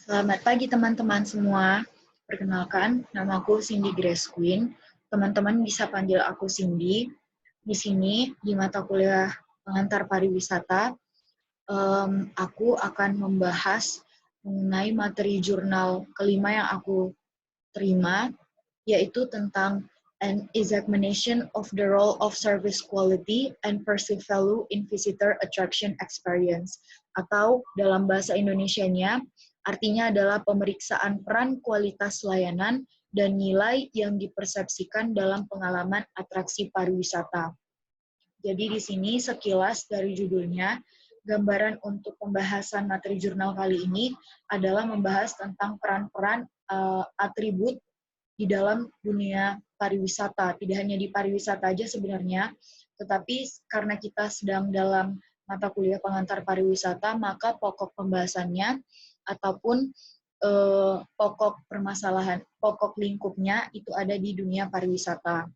Selamat pagi teman-teman semua. Perkenalkan, nama aku Cindy Grace Queen. Teman-teman bisa panggil aku Cindy. Di sini, di mata kuliah pengantar pariwisata, aku akan membahas mengenai materi jurnal kelima yang aku terima, yaitu tentang an examination of the role of service quality and perceived value in visitor attraction experience. Atau dalam bahasa Indonesianya, artinya adalah pemeriksaan peran kualitas layanan dan nilai yang dipersepsikan dalam pengalaman atraksi pariwisata. Jadi di sini sekilas dari judulnya, gambaran untuk pembahasan materi jurnal kali ini adalah membahas tentang peran-peran atribut di dalam dunia pariwisata. Tidak hanya di pariwisata aja sebenarnya, tetapi karena kita sedang dalam mata kuliah pengantar pariwisata, maka pokok pembahasannya ataupun pokok permasalahan, pokok lingkupnya itu ada di dunia pariwisata.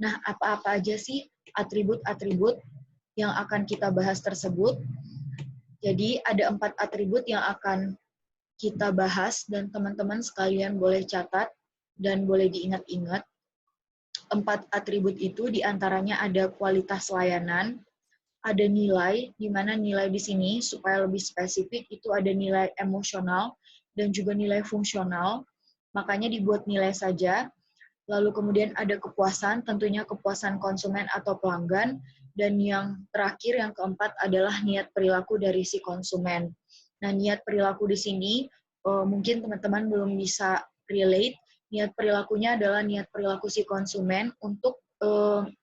Nah, apa-apa aja sih atribut-atribut yang akan kita bahas tersebut? Jadi, ada 4 atribut yang akan kita bahas dan teman-teman sekalian boleh catat dan boleh diingat-ingat. 4 atribut itu diantaranya ada kualitas layanan, ada nilai, di mana nilai di sini supaya lebih spesifik itu ada nilai emosional dan juga nilai fungsional, makanya dibuat nilai saja. Lalu kemudian ada kepuasan, tentunya kepuasan konsumen atau pelanggan, dan yang terakhir, yang keempat adalah niat perilaku dari si konsumen. Nah, niat perilaku di sini mungkin teman-teman belum bisa relate. Niat perilakunya adalah niat perilaku si konsumen untuk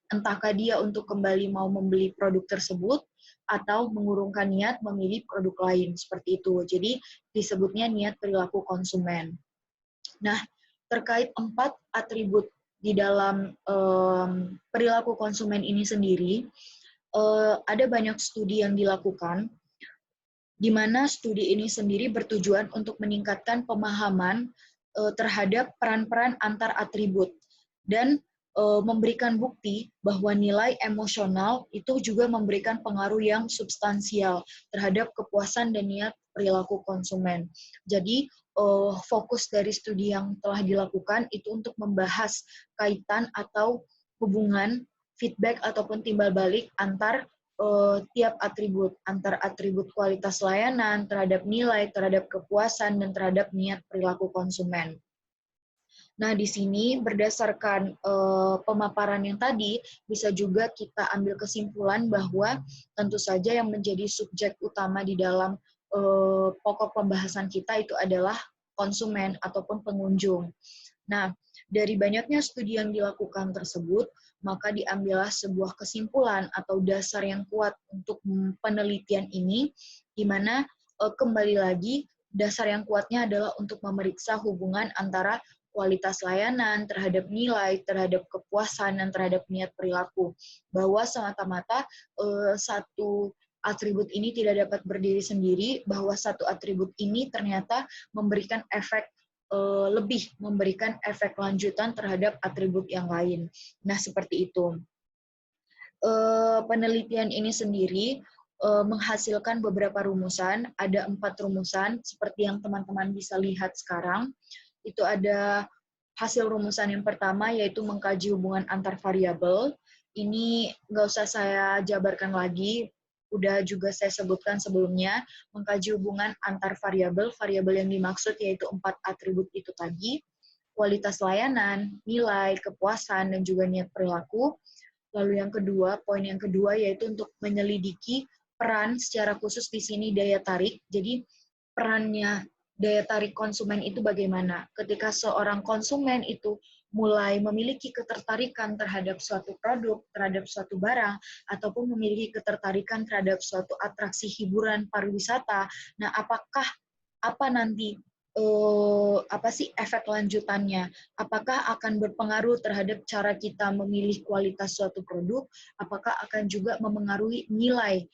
entahkah dia untuk kembali mau membeli produk tersebut atau mengurungkan niat memilih produk lain, seperti itu. Jadi disebutnya niat perilaku konsumen. Nah, terkait 4 atribut di dalam perilaku konsumen ini sendiri, ada banyak studi yang dilakukan, di mana studi ini sendiri bertujuan untuk meningkatkan pemahaman terhadap peran-peran antar atribut dan memberikan bukti bahwa nilai emosional itu juga memberikan pengaruh yang substansial terhadap kepuasan dan niat perilaku konsumen. Jadi fokus dari studi yang telah dilakukan itu untuk membahas kaitan atau hubungan feedback ataupun timbal balik antar tiap atribut, antar atribut kualitas layanan, terhadap nilai, terhadap kepuasan, dan terhadap niat perilaku konsumen. Nah, di sini berdasarkan pemaparan yang tadi, bisa juga kita ambil kesimpulan bahwa tentu saja yang menjadi subjek utama di dalam pokok pembahasan kita itu adalah konsumen ataupun pengunjung. Nah, dari banyaknya studi yang dilakukan tersebut, maka diambillah sebuah kesimpulan atau dasar yang kuat untuk penelitian ini, di mana kembali lagi dasar yang kuatnya adalah untuk memeriksa hubungan antara kualitas layanan, terhadap nilai, terhadap kepuasan, dan terhadap niat perilaku. Bahwa semata-mata satu atribut ini tidak dapat berdiri sendiri, bahwa satu atribut ini ternyata memberikan efek lebih memberikan efek lanjutan terhadap atribut yang lain. Nah, seperti itu. Penelitian ini sendiri menghasilkan beberapa rumusan, ada 4 rumusan, seperti yang teman-teman bisa lihat sekarang. Itu ada hasil rumusan yang pertama, yaitu mengkaji hubungan antar variabel. Ini nggak usah saya jabarkan lagi, udah juga saya sebutkan sebelumnya, mengkaji hubungan antar variabel. Variabel yang dimaksud yaitu 4 atribut itu tadi, kualitas layanan, nilai, kepuasan, dan juga niat perilaku. Lalu yang kedua, poin yang kedua yaitu untuk menyelidiki peran secara khusus di sini daya tarik. Jadi perannya daya tarik konsumen itu bagaimana? Ketika seorang konsumen itu mulai memiliki ketertarikan terhadap suatu produk, terhadap suatu barang, ataupun memiliki ketertarikan terhadap suatu atraksi hiburan pariwisata. Nah, apa nanti apa sih efek lanjutannya? Apakah akan berpengaruh terhadap cara kita memilih kualitas suatu produk? Apakah akan juga memengaruhi nilai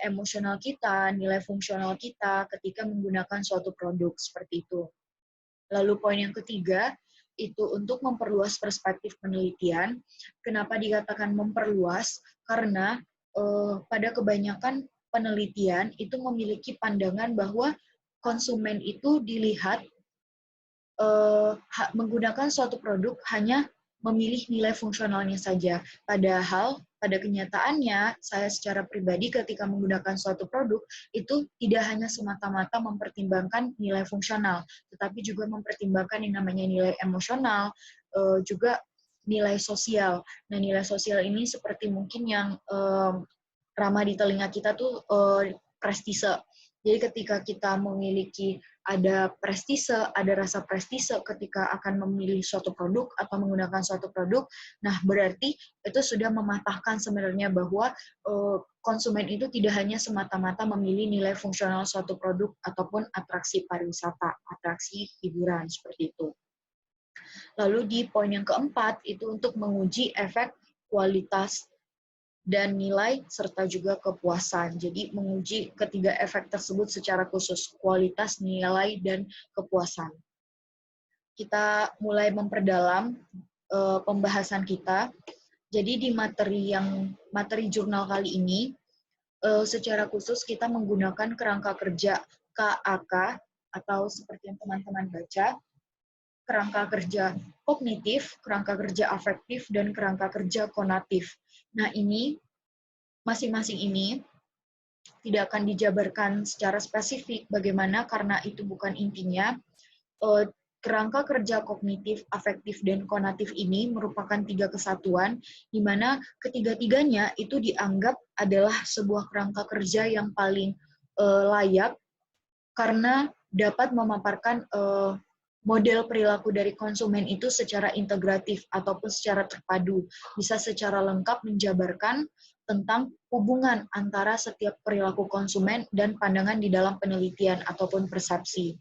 emosional kita, nilai fungsional kita ketika menggunakan suatu produk seperti itu. Lalu poin yang ketiga, itu untuk memperluas perspektif penelitian. Kenapa dikatakan memperluas? Karena pada kebanyakan penelitian itu memiliki pandangan bahwa konsumen itu dilihat menggunakan suatu produk hanya memilih nilai fungsionalnya saja. Padahal pada kenyataannya, saya secara pribadi ketika menggunakan suatu produk, itu tidak hanya semata-mata mempertimbangkan nilai fungsional, tetapi juga mempertimbangkan yang namanya nilai emosional, juga nilai sosial. Nah, nilai sosial ini seperti mungkin yang ramah di telinga kita tuh prestise. Jadi ketika kita memiliki ada prestise, ada rasa prestise ketika akan memilih suatu produk atau menggunakan suatu produk, nah berarti itu sudah mematahkan sebenarnya bahwa konsumen itu tidak hanya semata-mata memilih nilai fungsional suatu produk ataupun atraksi pariwisata, atraksi hiburan, seperti itu. Lalu di poin yang keempat, itu untuk menguji efek kualitas dan nilai, serta juga kepuasan. Jadi menguji ketiga efek tersebut secara khusus, kualitas, nilai, dan kepuasan. Kita mulai memperdalam pembahasan kita. Jadi di materi jurnal kali ini, secara khusus kita menggunakan kerangka kerja KAK, atau seperti yang teman-teman baca, kerangka kerja kognitif, kerangka kerja afektif, dan kerangka kerja konatif. Nah, ini masing-masing ini tidak akan dijabarkan secara spesifik bagaimana karena itu bukan intinya. Kerangka kerja kognitif, afektif, dan konatif ini merupakan tiga kesatuan di mana ketiga-tiganya itu dianggap adalah sebuah kerangka kerja yang paling layak karena dapat memaparkan model perilaku dari konsumen itu secara integratif ataupun secara terpadu, bisa secara lengkap menjabarkan tentang hubungan antara setiap perilaku konsumen dan pandangan di dalam penelitian ataupun persepsi.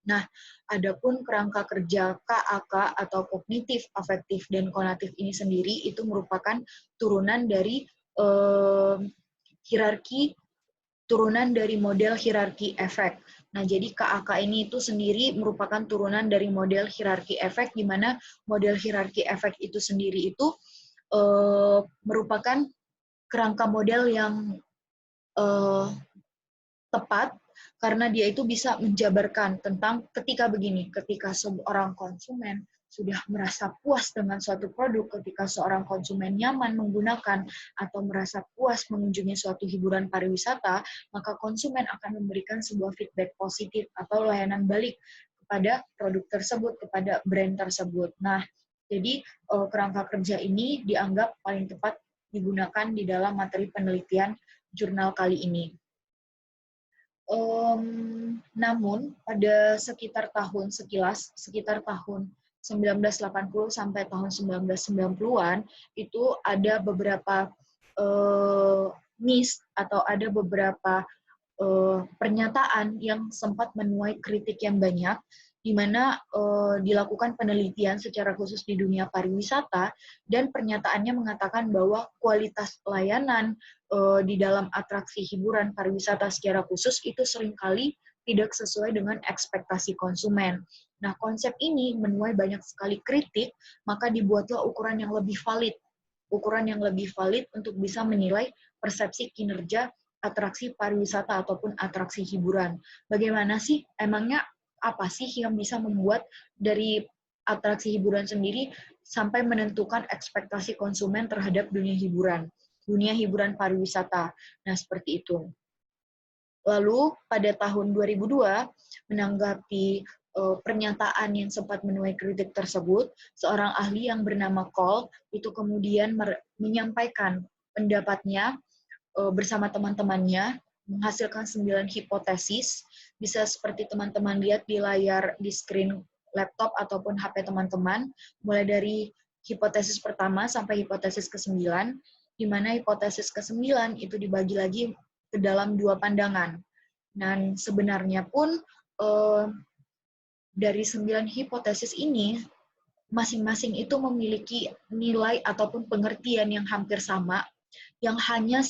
Nah, adapun kerangka kerja KAK atau kognitif, afektif, dan konatif ini sendiri itu merupakan turunan dari model hierarki efek. Nah, jadi KAK ini itu sendiri merupakan turunan dari model hierarki efek, di mana model hierarki efek itu sendiri itu merupakan kerangka model yang tepat karena dia itu bisa menjabarkan tentang ketika seorang konsumen sudah merasa puas dengan suatu produk, ketika seorang konsumen nyaman menggunakan atau merasa puas mengunjungi suatu hiburan pariwisata, maka konsumen akan memberikan sebuah feedback positif atau layanan balik kepada produk tersebut, kepada brand tersebut. Nah, jadi kerangka kerja ini dianggap paling tepat digunakan di dalam materi penelitian jurnal kali ini. Namun pada sekitar tahun 1980 sampai tahun 1990-an itu ada beberapa miss atau ada beberapa pernyataan yang sempat menuai kritik yang banyak, di mana dilakukan penelitian secara khusus di dunia pariwisata, dan pernyataannya mengatakan bahwa kualitas layanan di dalam atraksi hiburan pariwisata secara khusus itu seringkali tidak sesuai dengan ekspektasi konsumen. Nah, konsep ini menuai banyak sekali kritik, maka dibuatlah ukuran yang lebih valid untuk bisa menilai persepsi kinerja atraksi pariwisata ataupun atraksi hiburan. Bagaimana sih, emangnya apa sih yang bisa membuat dari atraksi hiburan sendiri sampai menentukan ekspektasi konsumen terhadap dunia hiburan pariwisata. Nah, seperti itu. Lalu pada tahun 2002, menanggapi pernyataan yang sempat menuai kritik tersebut, seorang ahli yang bernama Cole itu kemudian menyampaikan pendapatnya bersama teman-temannya, menghasilkan 9 hipotesis. Bisa seperti teman-teman lihat di layar di screen laptop ataupun HP teman-teman, mulai dari hipotesis pertama sampai hipotesis ke-9, di mana hipotesis ke-9 itu dibagi lagi ke dalam 2 pandangan. Dan sebenarnya pun dari 9 hipotesis ini, masing-masing itu memiliki nilai ataupun pengertian yang hampir sama, yang hanya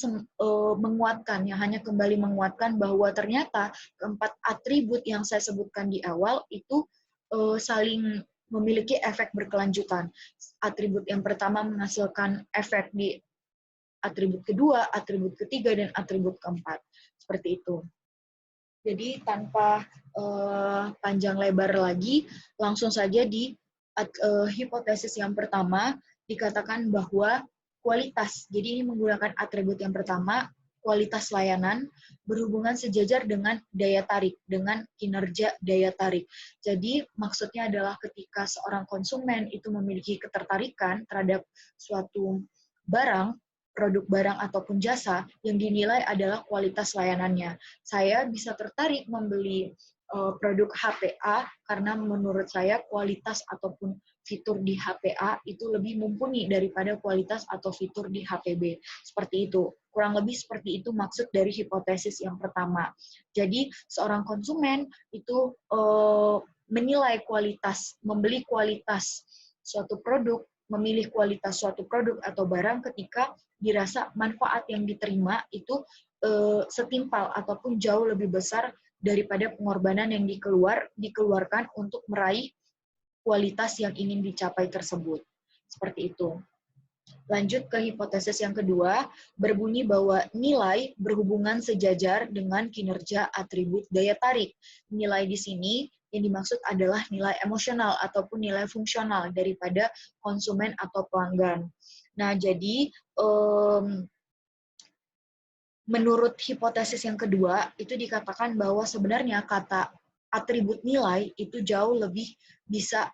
kembali menguatkan bahwa ternyata keempat atribut yang saya sebutkan di awal itu saling memiliki efek berkelanjutan. Atribut yang pertama menghasilkan efek di atribut kedua, atribut ketiga, dan atribut keempat. Seperti itu. Jadi tanpa panjang lebar lagi, langsung saja di hipotesis yang pertama dikatakan bahwa kualitas. Jadi ini menggunakan atribut yang pertama, kualitas layanan berhubungan sejajar dengan daya tarik, dengan kinerja daya tarik. Jadi maksudnya adalah ketika seorang konsumen itu memiliki ketertarikan terhadap suatu barang, produk barang ataupun jasa yang dinilai adalah kualitas layanannya. Saya bisa tertarik membeli produk HPA karena menurut saya kualitas ataupun fitur di HPA itu lebih mumpuni daripada kualitas atau fitur di HPB. Seperti itu. Kurang lebih seperti itu maksud dari hipotesis yang pertama. Jadi seorang konsumen itu menilai kualitas, membeli kualitas suatu produk, memilih kualitas suatu produk atau barang ketika dirasa manfaat yang diterima itu setimpal ataupun jauh lebih besar daripada pengorbanan yang dikeluarkan untuk meraih kualitas yang ingin dicapai tersebut. Seperti itu. Lanjut ke hipotesis yang kedua, berbunyi bahwa nilai berhubungan sejajar dengan kinerja atribut daya tarik. Nilai di sini yang dimaksud adalah nilai emosional ataupun nilai fungsional daripada konsumen atau pelanggan. Nah, jadi menurut hipotesis yang kedua, itu dikatakan bahwa sebenarnya kata atribut nilai itu jauh lebih bisa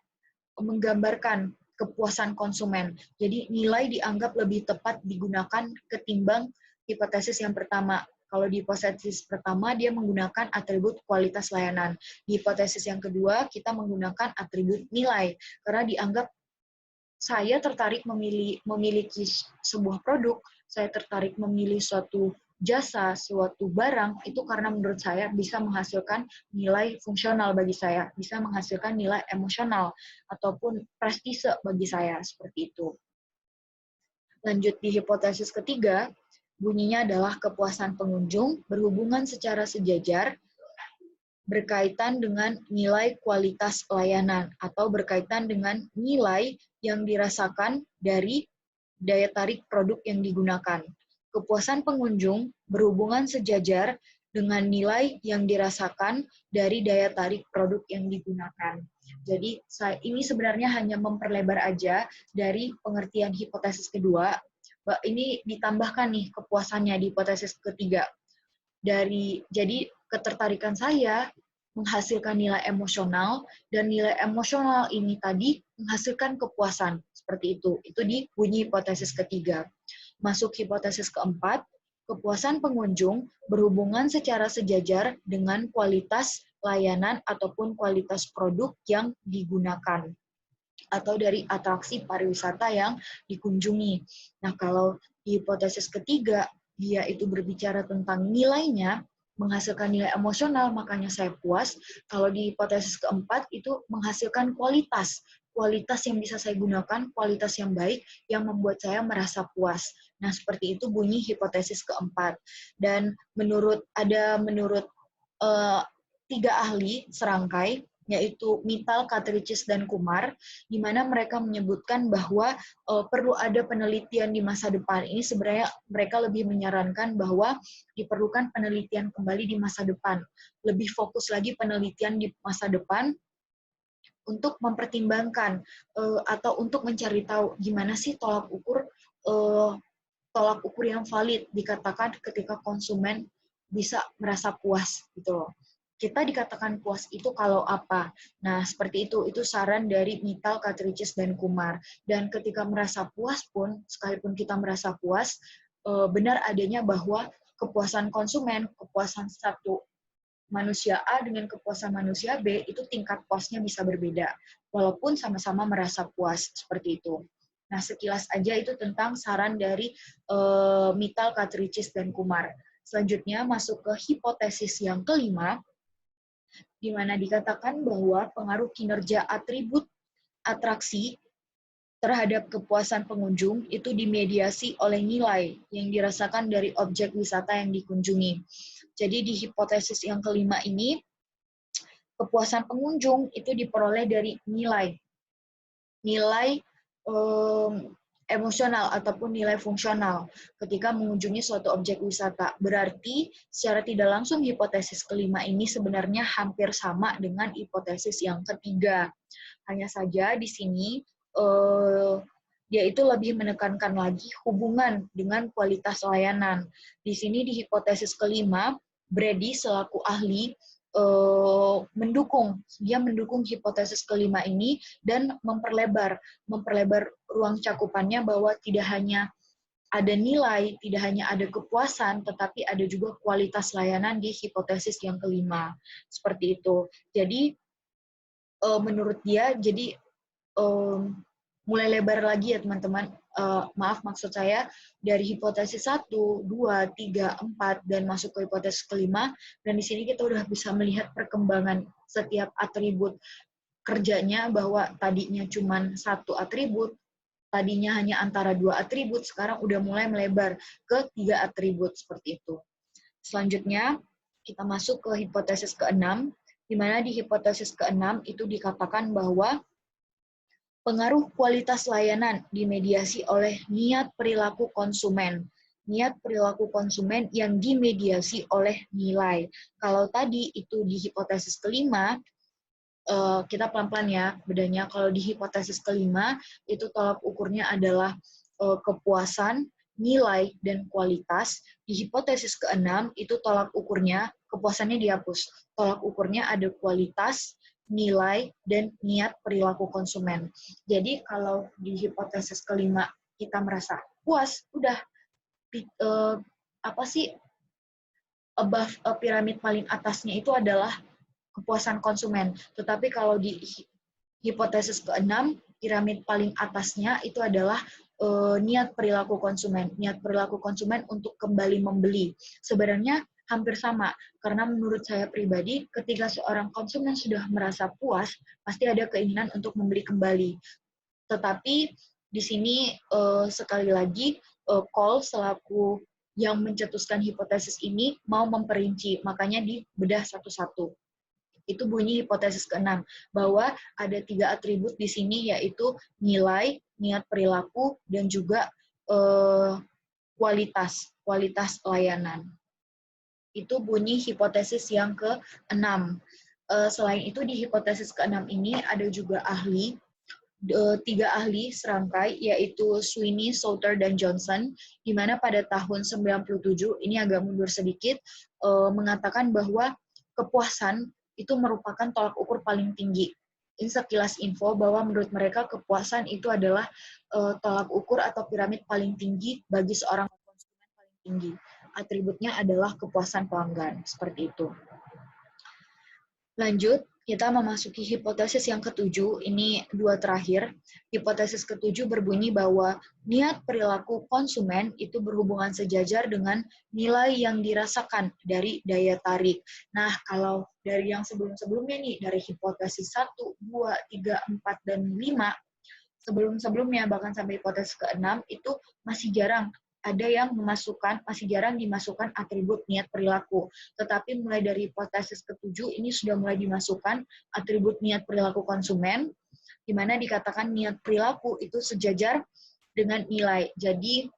menggambarkan kepuasan konsumen. Jadi nilai dianggap lebih tepat digunakan ketimbang hipotesis yang pertama. Kalau di hipotesis pertama dia menggunakan atribut kualitas layanan. Di hipotesis yang kedua kita menggunakan atribut nilai karena dianggap saya tertarik memiliki sebuah produk, saya tertarik memilih suatu jasa, suatu barang, itu karena menurut saya bisa menghasilkan nilai fungsional bagi saya, bisa menghasilkan nilai emosional, ataupun prestise bagi saya, seperti itu. Lanjut di hipotesis ketiga, bunyinya adalah kepuasan pengunjung berhubungan secara sejajar berkaitan dengan nilai kualitas pelayanan atau berkaitan dengan nilai yang dirasakan dari daya tarik produk yang digunakan. Kepuasan pengunjung berhubungan sejajar dengan nilai yang dirasakan dari daya tarik produk yang digunakan. Jadi ini sebenarnya hanya memperlebar aja dari pengertian hipotesis kedua. Ini ditambahkan nih kepuasannya di hipotesis ketiga. Jadi ketertarikan saya menghasilkan nilai emosional, dan nilai emosional ini tadi menghasilkan kepuasan. Seperti itu. Itu di bunyi hipotesis ketiga. Masuk hipotesis keempat, kepuasan pengunjung berhubungan secara sejajar dengan kualitas layanan ataupun kualitas produk yang digunakan atau dari atraksi pariwisata yang dikunjungi. Nah, kalau di hipotesis ketiga, dia itu berbicara tentang nilainya, menghasilkan nilai emosional, makanya saya puas. Kalau di hipotesis keempat, itu menghasilkan kualitas. Kualitas yang bisa saya gunakan, kualitas yang baik, yang membuat saya merasa puas. Nah, seperti itu bunyi hipotesis keempat. Dan menurut tiga ahli serangkai, yaitu Mittal, Katricis, dan Kumar, di mana mereka menyebutkan bahwa perlu ada penelitian di masa depan. Ini sebenarnya mereka lebih menyarankan bahwa diperlukan penelitian kembali di masa depan. Lebih fokus lagi penelitian di masa depan untuk mempertimbangkan atau untuk mencari tahu gimana sih tolak ukur yang valid dikatakan ketika konsumen bisa merasa puas gitu loh. Kita dikatakan puas itu kalau apa? Nah, seperti itu saran dari Mittal, Katricis, dan Kumar. Dan ketika merasa puas pun, sekalipun kita merasa puas, benar adanya bahwa kepuasan konsumen, kepuasan satu manusia A dengan kepuasan manusia B, itu tingkat puasnya bisa berbeda. Walaupun sama-sama merasa puas, seperti itu. Nah, sekilas aja itu tentang saran dari Mittal, Katricis, dan Kumar. Selanjutnya masuk ke hipotesis yang kelima, di mana dikatakan bahwa pengaruh kinerja atribut atraksi terhadap kepuasan pengunjung itu dimediasi oleh nilai yang dirasakan dari objek wisata yang dikunjungi. Jadi di hipotesis yang kelima ini, kepuasan pengunjung itu diperoleh dari nilai emosional ataupun nilai fungsional ketika mengunjungi suatu objek wisata. Berarti secara tidak langsung hipotesis kelima ini sebenarnya hampir sama dengan hipotesis yang ketiga. Hanya saja di sini dia itu lebih menekankan lagi hubungan dengan kualitas layanan. Di sini di hipotesis kelima, Brady selaku ahli mendukung hipotesis kelima ini dan memperlebar ruang cakupannya bahwa tidak hanya ada nilai, tidak hanya ada kepuasan, tetapi ada juga kualitas layanan di hipotesis yang kelima. Seperti itu. Jadi menurut dia, jadi mulai lebar lagi ya teman-teman. Maaf, maksud saya dari hipotesis 1, 2, 3, 4, dan masuk ke hipotesis kelima, dan di sini kita udah bisa melihat perkembangan setiap atribut kerjanya, bahwa tadinya cuma satu atribut, tadinya hanya antara dua atribut, sekarang udah mulai melebar ke 3 atribut, seperti itu. Selanjutnya, kita masuk ke hipotesis ke-6, di mana di hipotesis ke-6 itu dikatakan bahwa pengaruh kualitas layanan dimediasi oleh niat perilaku konsumen. Niat perilaku konsumen yang dimediasi oleh nilai. Kalau tadi itu di hipotesis kelima, kita pelan-pelan ya bedanya. Kalau di hipotesis kelima, itu tolak ukurnya adalah kepuasan, nilai, dan kualitas. Di hipotesis ke-6, itu tolak ukurnya, kepuasannya dihapus. Tolak ukurnya ada kualitas, nilai, dan niat perilaku konsumen. Jadi kalau di hipotesis kelima kita merasa puas, udah apa sih above piramid paling atasnya itu adalah kepuasan konsumen. Tetapi kalau di hipotesis ke-6, piramid paling atasnya itu adalah niat perilaku konsumen. Niat perilaku konsumen untuk kembali membeli. Sebenarnya hampir sama, karena menurut saya pribadi, ketika seorang konsumen sudah merasa puas, pasti ada keinginan untuk membeli kembali. Tetapi di sini sekali lagi, Cole selaku yang mencetuskan hipotesis ini mau memperinci, makanya dibedah satu-satu. Itu bunyi hipotesis ke-6, bahwa ada 3 atribut di sini, yaitu nilai, niat perilaku, dan juga kualitas layanan. Itu bunyi hipotesis yang ke-6. Selain itu, di hipotesis ke-6 ini ada juga ahli, 3 ahli serangkai, yaitu Sweeney, Sauter, dan Johnson, di mana pada tahun 97, ini agak mundur sedikit, mengatakan bahwa kepuasan itu merupakan tolak ukur paling tinggi. Ini sekilas info bahwa menurut mereka kepuasan itu adalah tolak ukur atau piramid paling tinggi bagi seorang konsumen paling tinggi. Atributnya adalah kepuasan pelanggan, seperti itu. Lanjut, kita memasuki hipotesis yang ke-7, ini 2 terakhir. Hipotesis ke-7 berbunyi bahwa niat perilaku konsumen itu berhubungan sejajar dengan nilai yang dirasakan dari daya tarik. Nah, kalau dari yang sebelum-sebelumnya nih, dari hipotesis 1, 2, 3, 4, dan 5, sebelum-sebelumnya bahkan sampai hipotesis ke-6, itu masih jarang masih jarang dimasukkan atribut niat perilaku. Tetapi mulai dari hipotesis ke-7 ini sudah mulai dimasukkan atribut niat perilaku konsumen, di mana dikatakan niat perilaku itu sejajar dengan nilai. Jadi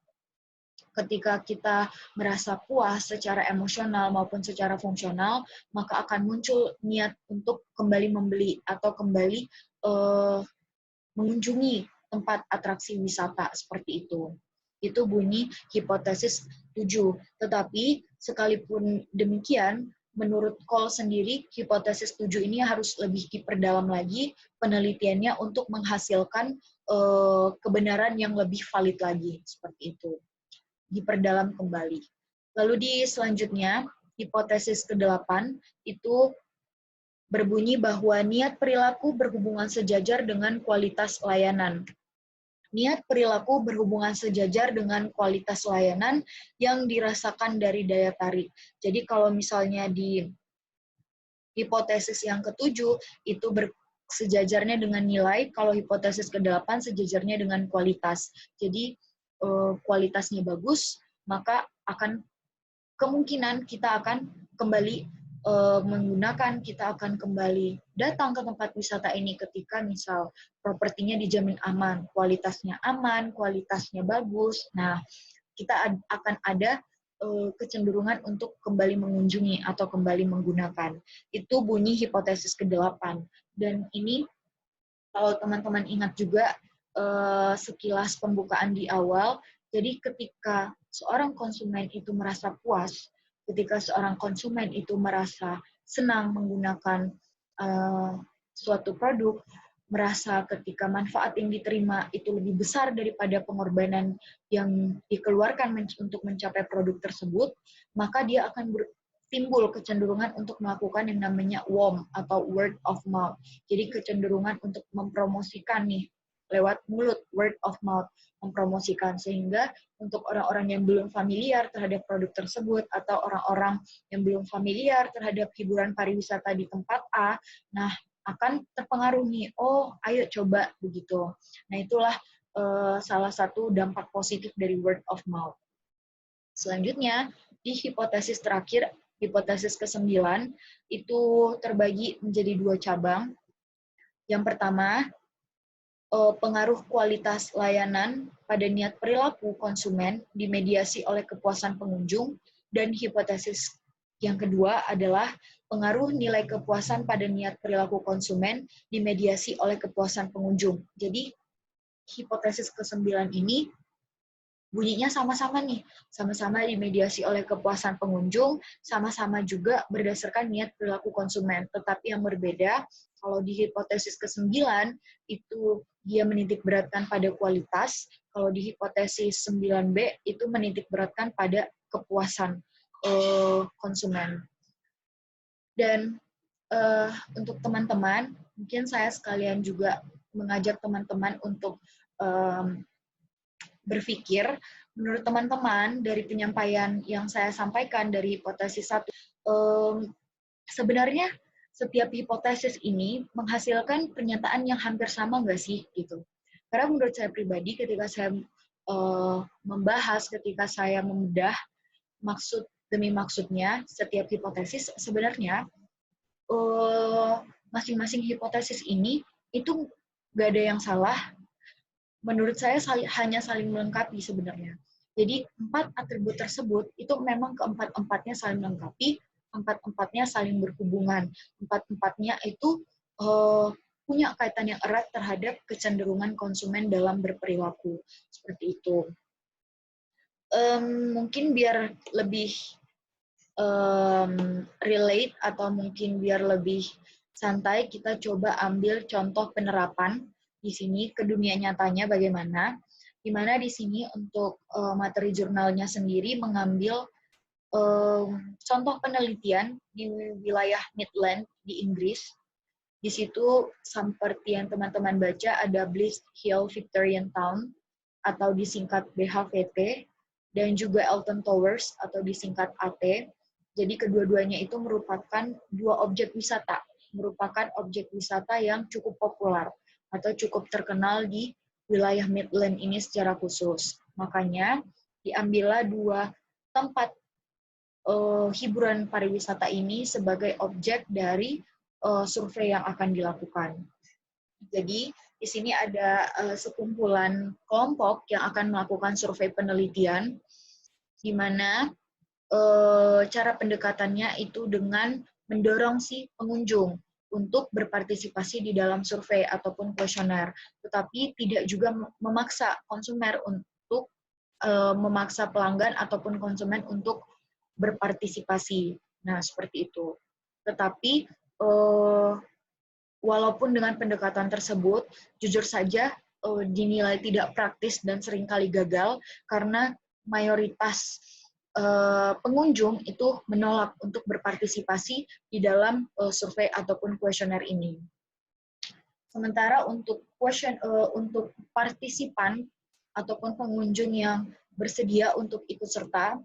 ketika kita merasa puas secara emosional maupun secara fungsional, maka akan muncul niat untuk kembali membeli atau kembali mengunjungi tempat atraksi wisata, seperti itu. Itu bunyi hipotesis 7. Tetapi sekalipun demikian, menurut Cole sendiri, hipotesis 7 ini harus lebih diperdalam lagi penelitiannya untuk menghasilkan kebenaran yang lebih valid lagi, seperti itu. Diperdalam kembali. Lalu di selanjutnya, hipotesis ke-8 itu berbunyi bahwa niat perilaku berhubungan sejajar dengan kualitas layanan. Niat perilaku berhubungan sejajar dengan kualitas layanan yang dirasakan dari daya tarik. Jadi kalau misalnya di hipotesis yang ke-7 itu sejajarnya dengan nilai, kalau hipotesis ke-8 sejajarnya dengan kualitas. Jadi kualitasnya bagus, maka akan kemungkinan kita akan kembali menggunakan, kita akan kembali datang ke tempat wisata ini ketika misal propertinya dijamin aman, kualitasnya bagus. Nah, kita akan ada kecenderungan untuk kembali mengunjungi atau kembali menggunakan. Itu bunyi hipotesis ke-8. Dan ini kalau teman-teman ingat juga sekilas pembukaan di awal, jadi ketika seorang konsumen itu merasa puas, ketika seorang konsumen itu merasa senang menggunakan suatu produk, merasa ketika manfaat yang diterima itu lebih besar daripada pengorbanan yang dikeluarkan untuk mencapai produk tersebut, maka dia akan timbul kecenderungan untuk melakukan yang namanya WOM atau word of mouth. Jadi kecenderungan untuk mempromosikan nih lewat mulut, word of mouth, mempromosikan, sehingga untuk orang-orang yang belum familiar terhadap produk tersebut atau orang-orang yang belum familiar terhadap hiburan pariwisata di tempat A, nah akan terpengaruh nih, oh ayo coba begitu. Nah itulah salah satu dampak positif dari word of mouth. Selanjutnya, di hipotesis terakhir, hipotesis ke-9, itu terbagi menjadi 2 cabang. Yang pertama, pengaruh kualitas layanan pada niat perilaku konsumen dimediasi oleh kepuasan pengunjung, dan hipotesis yang kedua adalah pengaruh nilai kepuasan pada niat perilaku konsumen dimediasi oleh kepuasan pengunjung. Jadi, hipotesis ke-9 ini bunyinya sama-sama nih, sama-sama dimediasi oleh kepuasan pengunjung, sama-sama juga berdasarkan niat perilaku konsumen. Tetapi yang berbeda, kalau di hipotesis ke-9, itu dia menitik beratkan pada kualitas, kalau di hipotesis 9B, itu menitik beratkan pada kepuasan konsumen. Dan untuk teman-teman, mungkin saya sekalian juga mengajak teman-teman untuk berpikir, menurut teman-teman dari penyampaian yang saya sampaikan dari hipotesis 1, sebenarnya setiap hipotesis ini menghasilkan pernyataan yang hampir sama nggak sih gitu. Karena menurut saya pribadi ketika saya membahas, ketika saya membedah maksud demi maksudnya setiap hipotesis, sebenarnya masing-masing hipotesis ini itu nggak ada yang salah. Menurut saya hanya saling melengkapi sebenarnya. Jadi 4 atribut tersebut itu memang keempat-empatnya saling melengkapi, empat-empatnya saling berhubungan, empat-empatnya itu punya kaitan yang erat terhadap kecenderungan konsumen dalam berperilaku. Seperti itu. Mungkin biar lebih relate atau mungkin biar lebih santai, kita coba ambil contoh penerapan di sini ke dunia nyatanya bagaimana. Di mana di sini untuk materi jurnalnya sendiri mengambil contoh penelitian di wilayah Midland di Inggris. Di situ seperti yang teman-teman baca ada Bliss Hill Victorian Town atau disingkat BHVT, dan juga Alton Towers atau disingkat AT. Jadi kedua-duanya itu merupakan 2 objek wisata, merupakan objek wisata yang cukup populer atau cukup terkenal di wilayah Midland ini secara khusus. Makanya diambillah 2 tempat hiburan pariwisata ini sebagai objek dari survei yang akan dilakukan. Jadi di sini ada sekumpulan kelompok yang akan melakukan survei penelitian, di mana cara pendekatannya itu dengan mendorong si pengunjung untuk berpartisipasi di dalam survei ataupun kuesioner, tetapi tidak juga memaksa konsumen untuk memaksa pelanggan ataupun konsumen untuk berpartisipasi. Nah, seperti itu. Tetapi walaupun dengan pendekatan tersebut, jujur saja dinilai tidak praktis dan seringkali gagal karena mayoritas pengunjung itu menolak untuk berpartisipasi di dalam survei ataupun kuesioner ini. Sementara untuk untuk partisipan ataupun pengunjung yang bersedia untuk ikut serta,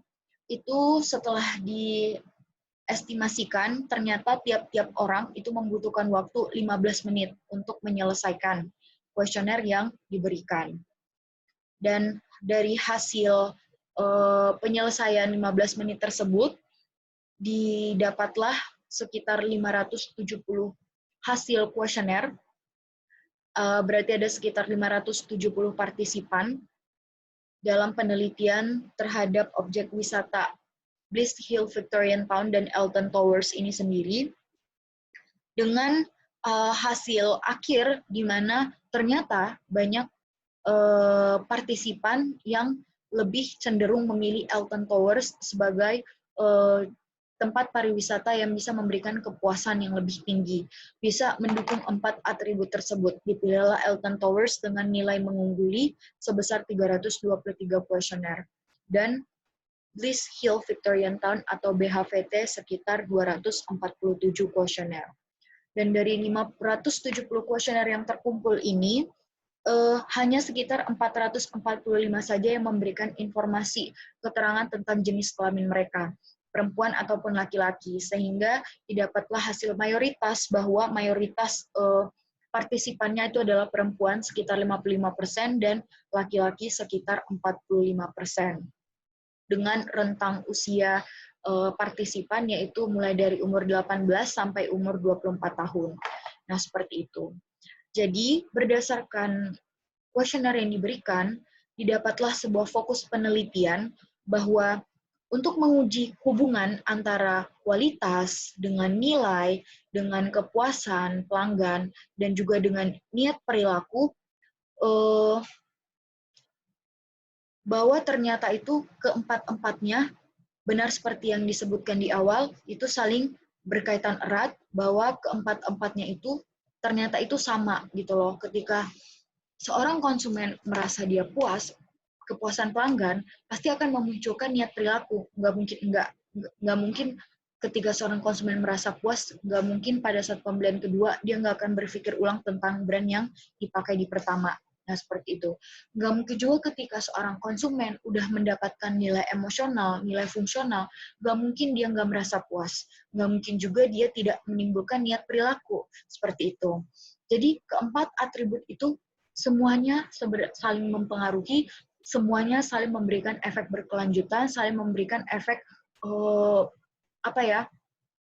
itu setelah diestimasikan, ternyata tiap-tiap orang itu membutuhkan waktu 15 menit untuk menyelesaikan kuesioner yang diberikan. Dan dari hasil penyelesaian 15 menit tersebut, didapatlah sekitar 570 hasil kuesioner. Berarti ada sekitar 570 partisipan dalam penelitian terhadap objek wisata Bliss Hill Victorian Town dan Alton Towers ini sendiri, dengan hasil akhir di mana ternyata banyak partisipan yang lebih cenderung memilih Alton Towers sebagai tempat pariwisata yang bisa memberikan kepuasan yang lebih tinggi. Bisa mendukung 4 atribut tersebut. Dipilihlah Alton Towers dengan nilai mengungguli sebesar 323 kuesioner. Dan Bliss Hill Victorian Town atau BHVT sekitar 247 kuesioner. Dan dari 570 kuesioner yang terkumpul ini, hanya sekitar 445 saja yang memberikan informasi keterangan tentang jenis kelamin mereka, perempuan ataupun laki-laki, sehingga didapatlah hasil mayoritas bahwa mayoritas partisipannya itu adalah perempuan sekitar 55% dan laki-laki sekitar 45%. Dengan rentang usia partisipan yaitu mulai dari umur 18 sampai umur 24 tahun. Nah, seperti itu. Jadi, berdasarkan kuesioner yang diberikan, didapatlah sebuah fokus penelitian bahwa untuk menguji hubungan antara kualitas dengan nilai, dengan kepuasan pelanggan, dan juga dengan niat perilaku, bahwa ternyata itu keempat-empatnya, benar seperti yang disebutkan di awal, itu saling berkaitan erat, bahwa keempat-empatnya itu ternyata itu sama gitu loh. Ketika seorang konsumen merasa dia puas, kepuasan pelanggan pasti akan memunculkan niat perilaku. Nggak mungkin ketika seorang konsumen merasa puas, nggak mungkin pada saat pembelian kedua dia nggak akan berpikir ulang tentang brand yang dipakai di pertama. Nah, seperti itu. Nggak mungkin juga ketika seorang konsumen udah mendapatkan nilai emosional, nilai fungsional, nggak mungkin dia nggak merasa puas. Nggak mungkin juga dia tidak menimbulkan niat perilaku. Seperti itu. Jadi, keempat atribut itu semuanya saling mempengaruhi, semuanya saling memberikan efek berkelanjutan, saling memberikan efek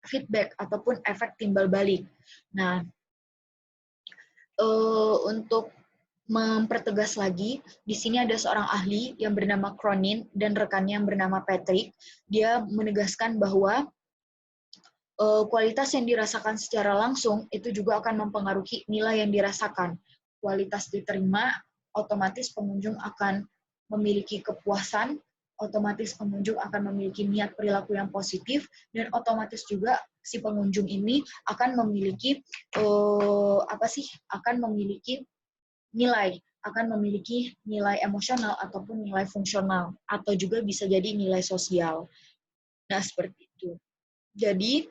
feedback ataupun efek timbal balik. Nah, untuk mempertegas lagi, di sini ada seorang ahli yang bernama Cronin dan rekannya yang bernama Patrick. Dia menegaskan bahwa kualitas yang dirasakan secara langsung itu juga akan mempengaruhi nilai yang dirasakan. Kualitas diterima, otomatis pengunjung akan memiliki kepuasan, otomatis pengunjung akan memiliki niat perilaku yang positif, dan otomatis juga si pengunjung ini akan memiliki nilai emosional ataupun nilai fungsional, atau juga bisa jadi nilai sosial. Nah, seperti itu. Jadi,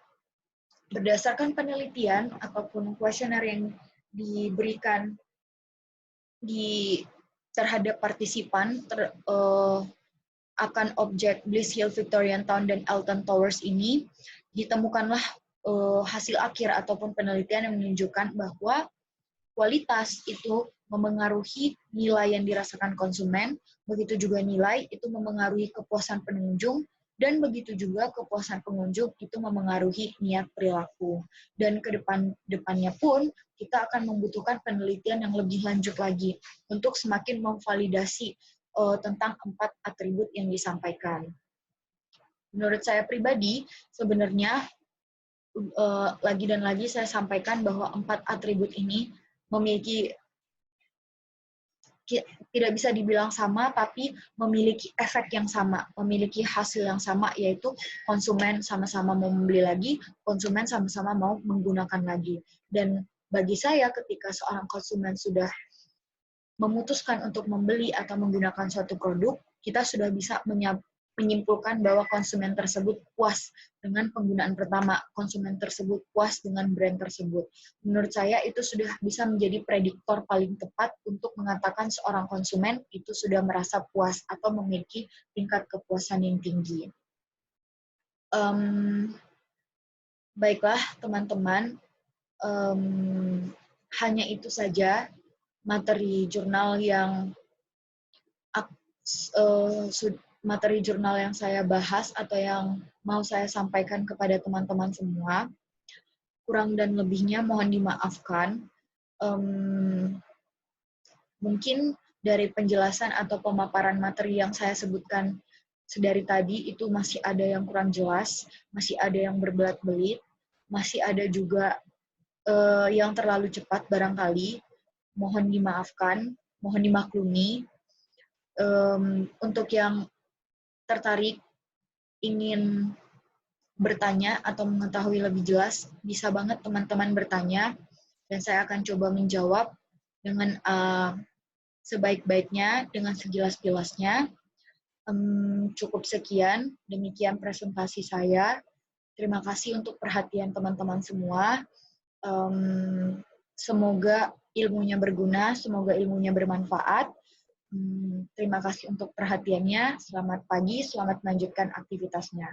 berdasarkan penelitian ataupun kuesioner yang diberikan terhadap partisipan akan objek Bliss Hill Victorian Town dan Alton Towers ini, ditemukanlah hasil akhir ataupun penelitian yang menunjukkan bahwa kualitas itu memengaruhi nilai yang dirasakan konsumen, begitu juga nilai itu memengaruhi kepuasan pengunjung, dan begitu juga kepuasan pengunjung itu memengaruhi niat perilaku. Dan ke depannya pun kita akan membutuhkan penelitian yang lebih lanjut lagi untuk semakin memvalidasi tentang 4 atribut yang disampaikan. Menurut saya pribadi, sebenarnya lagi dan lagi saya sampaikan bahwa 4 atribut ini memiliki, tidak bisa dibilang sama, tapi memiliki efek yang sama, memiliki hasil yang sama, yaitu konsumen sama-sama mau membeli lagi, konsumen sama-sama mau menggunakan lagi. Dan bagi saya, ketika seorang konsumen sudah memutuskan untuk membeli atau menggunakan suatu produk, kita sudah bisa menyimpulkan bahwa konsumen tersebut puas dengan penggunaan pertama, konsumen tersebut puas dengan brand tersebut. Menurut saya itu sudah bisa menjadi prediktor paling tepat untuk mengatakan seorang konsumen itu sudah merasa puas atau memiliki tingkat kepuasan yang tinggi. Baiklah teman-teman, hanya itu saja materi jurnal yang materi jurnal yang saya bahas atau yang mau saya sampaikan kepada teman-teman semua. Kurang dan lebihnya mohon dimaafkan. Mungkin dari penjelasan atau pemaparan materi yang saya sebutkan sedari tadi itu masih ada yang kurang jelas, masih ada yang berbelat-belit, masih ada juga yang terlalu cepat barangkali. Mohon dimaafkan, mohon dimaklumi. Untuk yang tertarik ingin bertanya atau mengetahui lebih jelas, bisa banget teman-teman bertanya, dan saya akan coba menjawab dengan sebaik-baiknya, dengan sejelas-jelasnya. Cukup sekian, demikian presentasi saya. Terima kasih untuk perhatian teman-teman semua. Semoga ilmunya berguna, semoga ilmunya bermanfaat. Terima kasih untuk perhatiannya. Selamat pagi, selamat melanjutkan aktivitasnya.